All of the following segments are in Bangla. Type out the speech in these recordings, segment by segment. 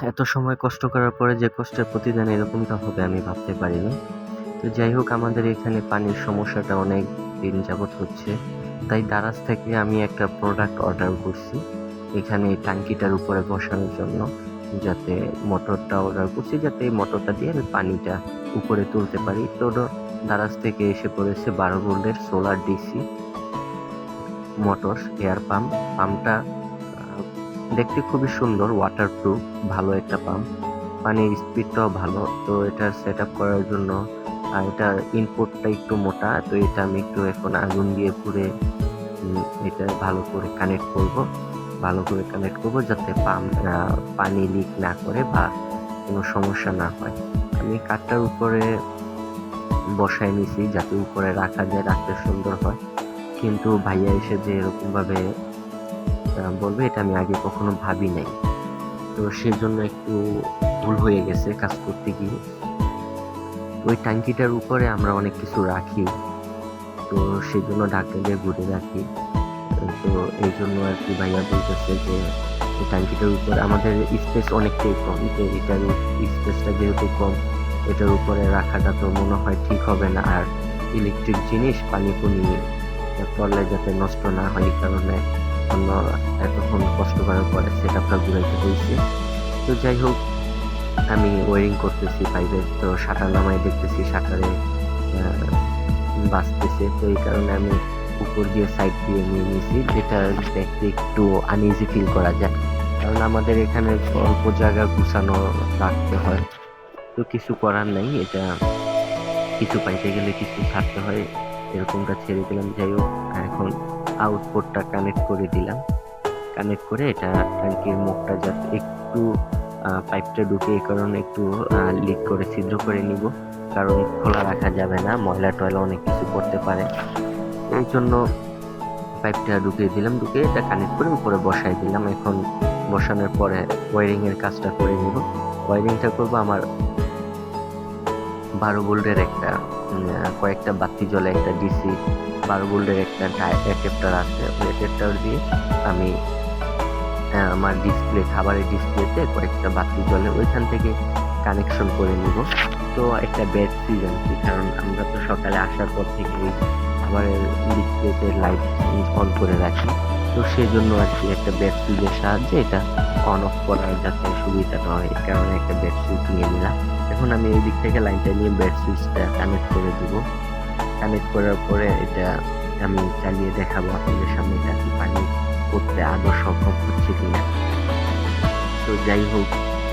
এত সময় কষ্ট করার পরে যে কষ্টের প্রতিদান এরকমটা হবে আমি ভাবতে পারিনি। তো যাই হোক, আমাদের এখানে পানির সমস্যাটা অনেক দিন যাবৎ হচ্ছে। তাই দারাজ থেকে আমি একটা প্রোডাক্ট অর্ডার করছি এখানে এই টাঙ্কিটার উপরে বসানোর জন্য, যাতে মোটরটা অর্ডার করছি যাতে এই মোটরটা দিয়ে আমি পানিটা উপরে তুলতে পারি। তো দারাজ থেকে এসে পড়েছে 12 ভোল্টের solar DC motor air pump. পাম্পটা দেখতে খুবই সুন্দর, ওয়াটারপ্রুফ, ভালো একটা পাম্প। পানির স্পিডটাও ভালো। তো এটা সেট আপ করার জন্য এটার ইনপুটটা একটু মোটা, তো এটা আমি একটু এখন আগুন দিয়ে পুড়ে এটা ভালো করে কানেক্ট করব যাতে পানি লিক না করে বা কোনো সমস্যা না হয়। আমি কাঠটার উপরে বসায় নিছি যাতে উপরে রাখা যায়, রাখতে সুন্দর হয়। কিন্তু ভাইয়া এসে যে এরকম ভাবে বলবে এটা আমি আগে কখনো ভাবি নাই। তো সেজন্য একটু ভুল হয়ে গেছে কাজ করতে গিয়ে। ওই ট্যাঙ্কিটার উপরে আমরা অনেক কিছু রাখি, তো সেজন্য ঢাকনা দিয়ে ঘুরে রাখি। তো এই জন্য আর কি ভাইয়া বলতেছে যে এই ট্যাঙ্কিটার উপরে আমাদের স্পেস অনেকটাই কম, তো এটার স্পেসটা যেহেতু কম, এটার উপরে রাখাটা তো মনে হয় ঠিক হবে না। আর ইলেকট্রিক জিনিস পানি পড়লে যাতে নষ্ট না হয় এই কারণে অন্য এতক্ষণ কষ্ট করার পরে সেট আপটা ঘুরাইতে হয়েছে। তো যাই হোক, আমি ওয়ারিং করতেছি পাইপের, তো শাটার নামাই দেখতেছি শাটারে বাজতেছে। তো এই কারণে আমি উপর দিয়ে সাইড দিয়ে নিয়ে নিয়েছি, যেটা দেখতে একটু আনইজি ফিল করা যায়, কারণ আমাদের এখানে অল্প জায়গা গুছানো রাখতে হয়। তো কিছু করার নাই, এটা কিছু পাইতে গেলে কিছু ছাড়তে হয়, এরকমটা ছেড়ে দিলাম। যাই হোক, এখন আউটপুটটা কানেক্ট করে দিলাম। কানেক্ট করে এটা ট্যাঙ্কির মুখটা যাতে একটু পাইপটা ঢুকে, এই কারণে একটু লিক করে ছিদ্র করে নিব, কারণ খোলা রাখা যাবে না, ময়লা টয়লা অনেক কিছু করতে পারে। এই জন্য পাইপটা ঢুকিয়ে দিলাম, ঢুকে এটা কানেক্ট করে উপরে বসাই দিলাম। এখন বসানোর পরে ওয়ারিং এর কাজটা করে নিব। ওয়ারিংটা করবো আমার 12 ভোল্টের একটা কয়েকটা বাতি জ্বলে একটা ডিসি 12 ভোল্টের একটা অ্যাডাপ্টার আছে, ওই অ্যাডাপ্টার দিয়ে আমি আমার খাবারের ডিসপ্লেতে কয়েকটা বাতি জ্বলে ওইখান থেকে কানেকশন করে নিব। তো একটা ব্যাড সুইচ আনছি, কারণ আমরা তো সকালে আসার পর থেকে খাবারের ডিসপ্লেতে লাইট অন করে রাখি। তো সেই জন্য আর কি একটা ব্যাড সুইচের সাহায্যে এটা অন অফ করার যাতে সুবিধা হয়, এই কারণে একটা ব্যাড সুইচ নিয়ে নিলাম। এখন আমি এই দিক থেকে লাইনটা নিয়ে ব্যাড সুইচটা কানেক্ট করে দিব। কানেক্ট করার পরে এটা আমি চালিয়ে দেখাবো আপনাদের সামনে এটা কি পানি করতে আদৌ সক্ষম হচ্ছে কিনা। তো যাই হোক,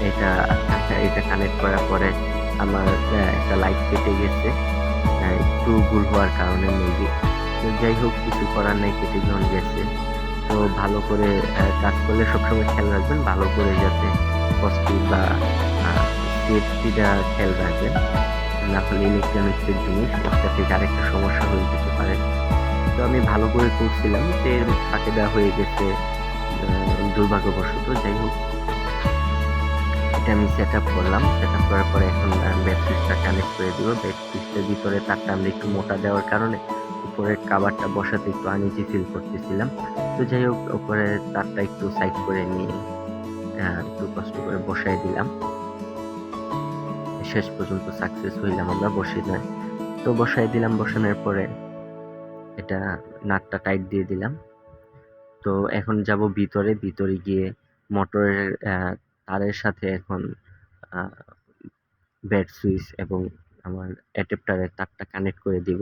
এটা এটা কানেক্ট করার পরে আমার একটা লাইট কেটে গেছে, একটু ভুল হওয়ার কারণে মেবি। তো যাই হোক, কিছু করার নাই, কেটে যখন গেছে। তো ভালো করে কাজ করলে সবসময় খেয়াল রাখবেন ভালো করে যাতে কস্টিং বা সেফটিটা খেয়াল রাখবেন, না হলে ইলেকট্রনিক্সের জিনিস একটা থেকে আরেকটা সমস্যা হয়ে যেতে পারে। তো আমি ভালো করে করছিলাম, তো এর ফাঁকে দেওয়া হয়ে গেছে দুর্ভাগ্যবশত। যাই হোক, এটা আমি সেট আপ করলাম। সেট আপ করার পরে এখন ব্যাক সুইচটা কানেক্ট করে দিব। ব্যাক সুইচটার ভিতরে তারটা আমরা একটু মোটা দেওয়ার কারণে উপরের কাভারটা বসাতে একটু আনইজি ফিল করতেছিলাম। তো যাই হোক, উপরের তারটা একটু সাইড করে নিয়ে একটু কষ্ট করে বসাই দিলাম। শেষ পর্যন্ত সাকসেস হইলাম আমরা বসাই দিলাম। বসানোর পরে এটা নাটটা টাইট দিয়ে দিলাম। তো এখন যাব ভিতরে গিয়ে মোটরের তারের সাথে এখন ব্যাড সুইচ এবং আমার অ্যাডাপ্টারের তারটা কানেক্ট করে দিব।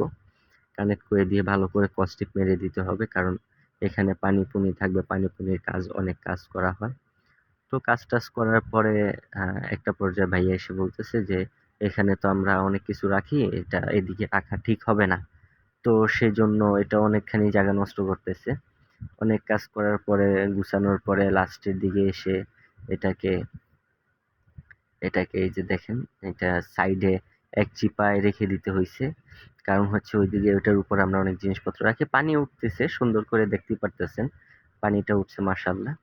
কানেক্ট করে দিয়ে ভালো করে কস্টিক মেরে দিতে হবে, কারণ এখানে পানি থাকবে, পানির অনেক কাজ করা হয়। তো কাজ টাজ করার পরে একটা পর্যায়ে ভাইয়া এসে বলতেছে যে এখানে তো আমরা অনেক কিছু রাখি, এটা এদিকে রাখা ঠিক হবে না। তো সেজন্য এটা অনেকখানি জায়গা নষ্ট করতেছে। অনেক কাজ করার পরে গুছানোর পরে লাস্টের দিকে এসে এটাকে এটাকে এই যে দেখেন, এটা সাইডে এক চিপায় রেখে দিতে হয়েছে, কারণ হচ্ছে ওইদিকে ওইটার উপর আমরা অনেক জিনিসপত্র রাখি। পানি উঠতেছে সুন্দর করে, দেখতেই পারতেছেন পানিটা উঠছে মাশাআল্লাহ।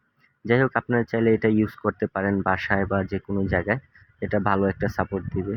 যাই হোক, আপনারা চাইলে এটা ইউজ করতে পারেন বাসায় বা যে কোনো জায়গায়, এটা ভালো একটা সাপোর্ট দিবে।